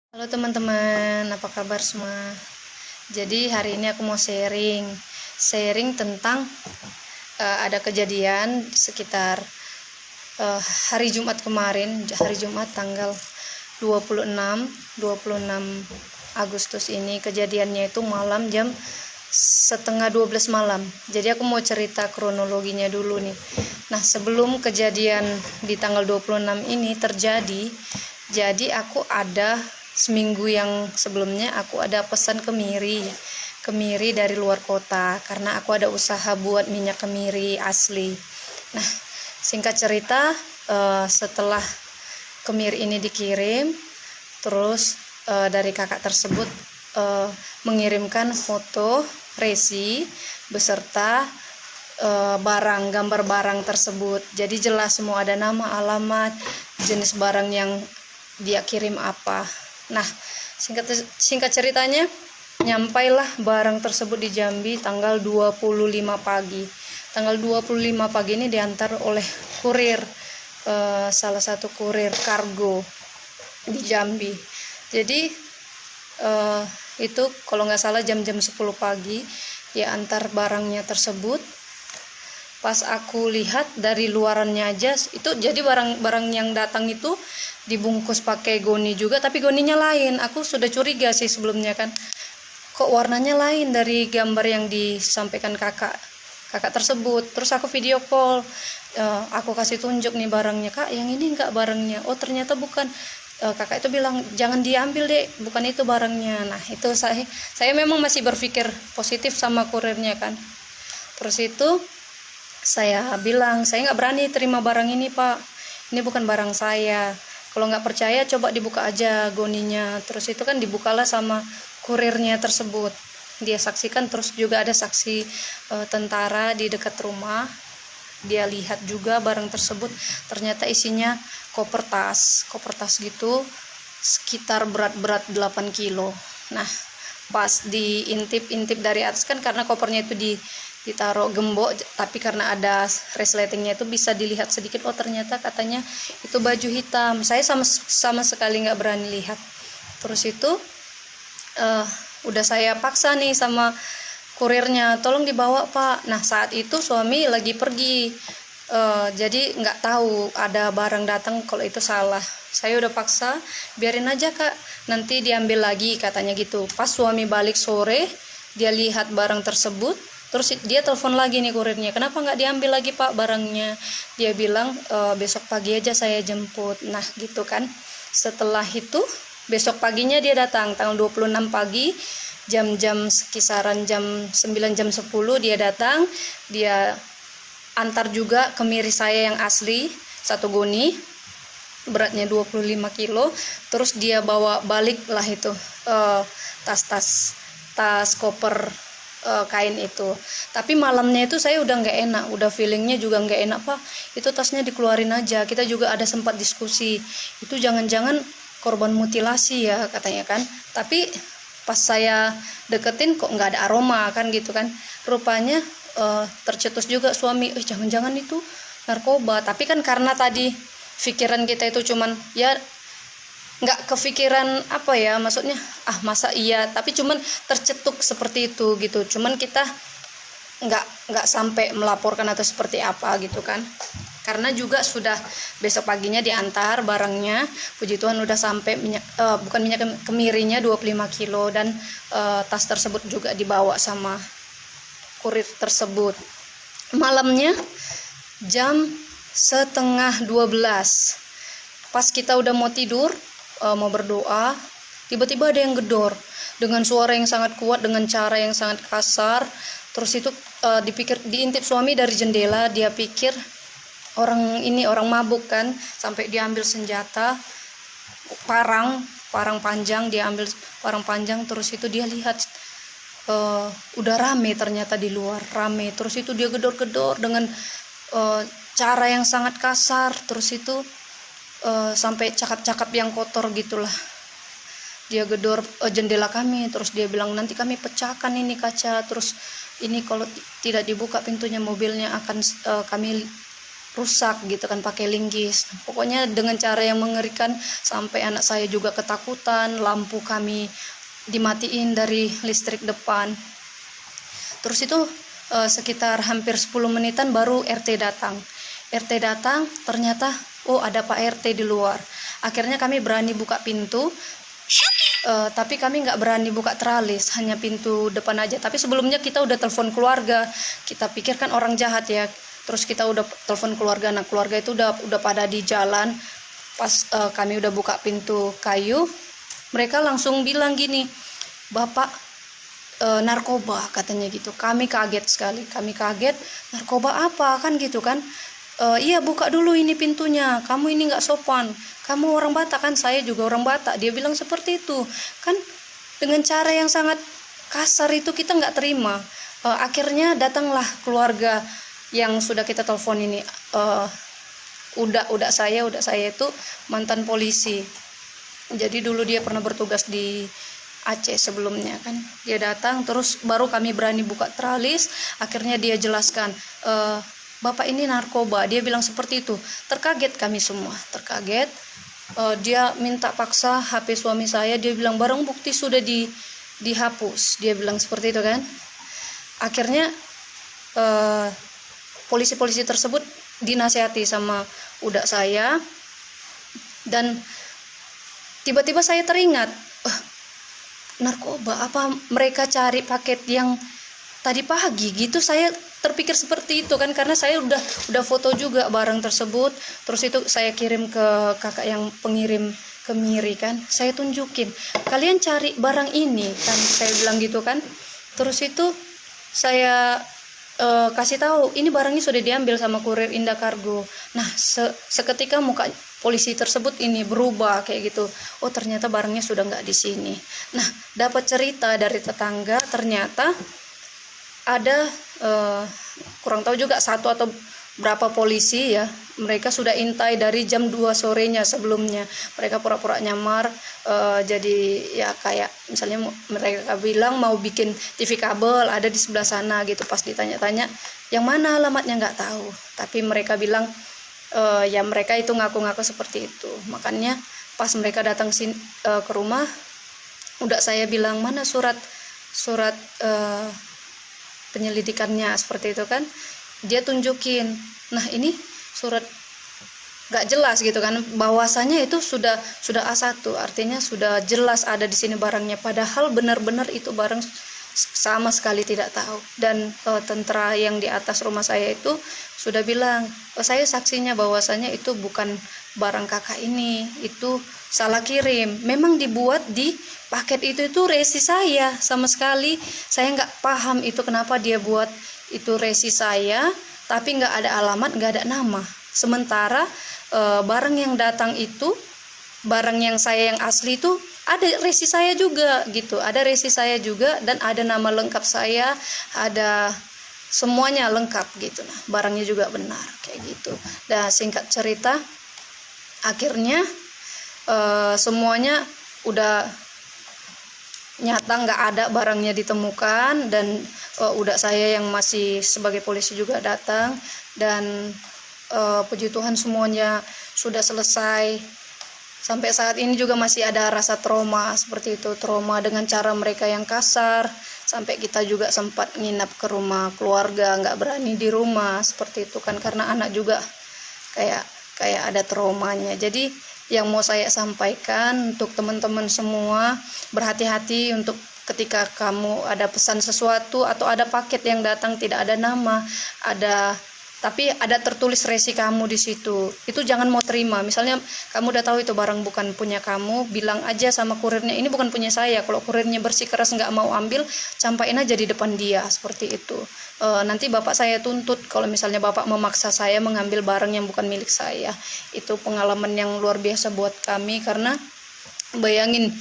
Halo teman-teman, apa kabar semua? Jadi hari ini aku mau sharing tentang ada kejadian sekitar hari Jumat kemarin, hari Jumat tanggal 26 Agustus ini. Kejadiannya itu malam jam setengah 12 malam. Jadi aku mau cerita kronologinya dulu nih. Nah, sebelum kejadian di tanggal 26 ini terjadi, jadi aku ada seminggu yang sebelumnya aku ada pesan kemiri dari luar kota karena aku ada usaha buat minyak kemiri asli. Nah, singkat cerita, setelah kemiri ini dikirim, terus dari kakak tersebut mengirimkan foto resi beserta gambar barang tersebut. Jadi jelas semua, ada nama, alamat, jenis barang yang dia kirim apa. Nah, singkat ceritanya, nyampailah barang tersebut di Jambi tanggal 25 pagi. Tanggal 25 pagi ini diantar oleh kurir, salah satu kurir kargo di Jambi. Jadi itu kalau nggak salah jam-jam 10 pagi dia antar barangnya tersebut. Pas aku lihat dari luarannya aja, itu jadi barang-barang yang datang itu dibungkus pakai goni juga, tapi goninya lain. Aku sudah curiga sih sebelumnya kan, kok warnanya lain dari gambar yang disampaikan kakak tersebut. Terus aku video call, aku kasih tunjuk nih barangnya, kak yang ini enggak barangnya. Oh ternyata bukan. Kakak itu bilang jangan diambil deh, bukan itu barangnya. Nah itu saya memang masih berpikir positif sama kurirnya kan. Terus itu saya bilang, saya nggak berani terima barang ini pak, ini bukan barang saya. Kalau nggak percaya coba dibuka aja goninya. Terus itu kan dibukalah sama kurirnya tersebut, dia saksikan. Terus juga ada saksi tentara di dekat rumah, dia lihat juga barang tersebut. Ternyata isinya koper tas gitu, sekitar berat 8 kilo. Nah pas diintip dari atas kan, karena kopernya itu ditaruh gembok, tapi karena ada resletingnya itu bisa dilihat sedikit. Oh ternyata katanya itu baju hitam. Saya sama sekali nggak berani lihat. Terus itu udah saya paksa nih sama kurirnya, tolong dibawa pak. Nah saat itu suami lagi pergi, jadi nggak tahu ada barang datang kalau itu salah. Saya udah paksa, biarin aja kak, nanti diambil lagi katanya gitu. Pas suami balik sore, dia lihat barang tersebut, terus dia telepon lagi nih kurirnya, kenapa nggak diambil lagi pak barangnya. Dia bilang besok pagi aja saya jemput. Nah gitu kan. Setelah itu besok paginya dia datang tanggal 26 pagi, jam-jam kisaran jam 9 jam 10 dia datang. Dia antar juga kemiri saya yang asli, satu goni, beratnya 25 kilo. Terus dia bawa balik lah itu tas koper kain itu. Tapi malamnya itu saya udah nggak enak, udah feelingnya juga nggak enak pak, itu tasnya dikeluarin aja. Kita juga ada sempat diskusi, itu jangan-jangan korban mutilasi ya katanya kan. Tapi pas saya deketin kok nggak ada aroma kan gitu kan. Rupanya tercetus juga suami, jangan-jangan itu narkoba. Tapi kan karena tadi pikiran kita itu cuman ya nggak kepikiran apa ya, maksudnya masa iya, tapi cuman tercetuk seperti itu gitu. Cuman kita nggak sampai melaporkan atau seperti apa gitu kan, karena juga sudah besok paginya diantar barangnya. Puji Tuhan udah sampai bukan minyak kemirinya 25 kilo, dan tas tersebut juga dibawa sama kurir tersebut. Malamnya jam setengah 12, pas kita udah mau tidur, mau berdoa, tiba-tiba ada yang gedor dengan suara yang sangat kuat, dengan cara yang sangat kasar. Terus itu diintip suami dari jendela, dia pikir orang ini orang mabuk kan, sampai dia ambil senjata, parang panjang, dia ambil parang panjang. Terus itu dia lihat udah rame, ternyata di luar rame. Terus itu dia gedor-gedor dengan cara yang sangat kasar. Terus itu sampai cakap-cakap yang kotor gitulah. Dia gedor jendela kami, terus dia bilang nanti kami pecahkan ini kaca, terus ini kalau tidak dibuka pintunya mobilnya akan kami rusak gitu kan, pakai linggis. Pokoknya dengan cara yang mengerikan, sampai anak saya juga ketakutan. Lampu kami dimatiin dari listrik depan. Terus itu sekitar hampir 10 menitan baru RT datang. RT datang, ternyata oh ada Pak RT di luar. Akhirnya kami berani buka pintu, tapi kami nggak berani buka teralis, hanya pintu depan aja. Tapi sebelumnya kita udah telepon keluarga, kita pikir kan orang jahat ya. Terus kita udah telepon keluarga, nah keluarga itu udah pada di jalan. Pas kami udah buka pintu kayu, mereka langsung bilang gini, "Bapak narkoba," katanya gitu. Kami kaget sekali, kami kaget, narkoba apa kan gitu kan. Iya, buka dulu ini pintunya, kamu ini nggak sopan, kamu orang Batak kan, saya juga orang Batak. Dia bilang seperti itu kan, dengan cara yang sangat kasar itu kita nggak terima. Akhirnya datanglah keluarga yang sudah kita telepon ini. Udah saya itu mantan polisi, jadi dulu dia pernah bertugas di Aceh sebelumnya kan. Dia datang, terus baru kami berani buka teralis. Akhirnya dia jelaskan, "Bapak ini narkoba," dia bilang seperti itu. Terkaget kami semua, terkaget. Dia minta paksa HP suami saya, dia bilang barang bukti sudah dihapus, dia bilang seperti itu kan. Akhirnya polisi-polisi tersebut dinasihati sama udak saya, dan tiba-tiba saya teringat, narkoba apa mereka cari paket yang tadi pagi gitu. Saya terpikir seperti itu kan, karena saya udah foto juga barang tersebut. Terus itu saya kirim ke kakak yang pengirim kemiri kan, saya tunjukin, "Kalian cari barang ini kan," saya bilang gitu kan. Terus itu saya kasih tahu, ini barangnya sudah diambil sama kurir Indah Kargo. Nah seketika muka polisi tersebut ini berubah kayak gitu. Oh ternyata barangnya sudah nggak di sini. Nah dapat cerita dari tetangga, ternyata ada kurang tahu juga satu atau berapa polisi ya, mereka sudah intai dari jam 2 sorenya sebelumnya. Mereka pura-pura nyamar, jadi ya kayak misalnya mereka bilang mau bikin TV kabel ada di sebelah sana gitu. Pas ditanya-tanya yang mana alamatnya nggak tahu, tapi mereka bilang ya mereka itu ngaku-ngaku seperti itu. Makanya pas mereka datang ke rumah, udah saya bilang, "Mana surat penyelidikannya," seperti itu kan. Dia tunjukin, nah ini surat gak jelas gitu kan, bahwasanya itu sudah A1, artinya sudah jelas ada di sini barangnya, padahal benar-benar itu barang sama sekali tidak tahu. Dan tentara yang di atas rumah saya itu sudah bilang, saya saksinya bahwasanya itu bukan barang kakak ini, itu salah kirim, memang dibuat di paket itu resi saya. Sama sekali saya nggak paham itu kenapa dia buat itu resi saya, tapi nggak ada alamat, nggak ada nama. Sementara barang yang datang itu, barang yang saya yang asli itu ada resi saya juga gitu, ada resi saya juga, dan ada nama lengkap saya, ada semuanya lengkap gitu. Nah barangnya juga benar kayak gitu. Dan singkat cerita, akhirnya semuanya udah nyata nggak ada barangnya ditemukan. Dan udah saya yang masih sebagai polisi juga datang, dan puji Tuhan semuanya sudah selesai. Sampai saat ini juga masih ada rasa trauma seperti itu, trauma dengan cara mereka yang kasar. Sampai kita juga sempat nginap ke rumah keluarga, nggak berani di rumah seperti itu kan, karena anak juga kayak ada traumanya. Jadi yang mau saya sampaikan untuk teman-teman semua, berhati-hati untuk ketika kamu ada pesan sesuatu atau ada paket yang datang tidak ada nama, tapi ada tertulis resi kamu di situ, itu jangan mau terima. Misalnya kamu udah tahu itu barang bukan punya kamu, bilang aja sama kurirnya, "Ini bukan punya saya." Kalau kurirnya bersikeras nggak mau ambil, campain aja di depan dia seperti itu. Nanti bapak saya tuntut kalau misalnya bapak memaksa saya mengambil barang yang bukan milik saya. Itu pengalaman yang luar biasa buat kami, karena bayangin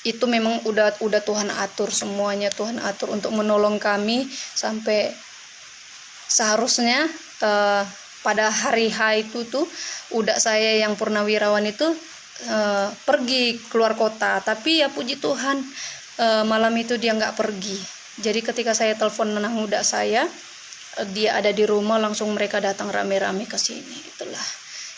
itu memang udah Tuhan atur semuanya, Tuhan atur untuk menolong kami. Sampai seharusnya pada hari H itu tuh udah saya yang purnawirawan itu pergi keluar kota, tapi ya puji Tuhan malam itu dia nggak pergi. Jadi ketika saya telepon udah saya, dia ada di rumah langsung mereka datang rame-rame ke sini.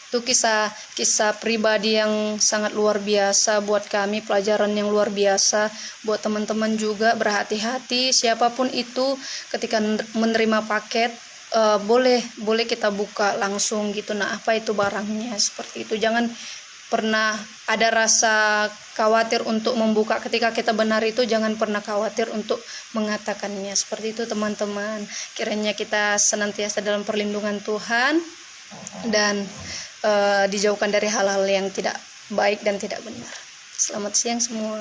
Itu kisah pribadi yang sangat luar biasa buat kami, pelajaran yang luar biasa buat teman-teman juga. Berhati-hati siapapun itu ketika menerima paket, boleh kita buka langsung gitu. Nah, apa itu barangnya, seperti itu. Jangan pernah ada rasa khawatir untuk membuka. Ketika kita benar itu jangan pernah khawatir untuk mengatakannya. Seperti itu teman-teman. Kiranya kita senantiasa dalam perlindungan Tuhan dan dijauhkan dari hal-hal yang tidak baik dan tidak benar. Selamat siang semua.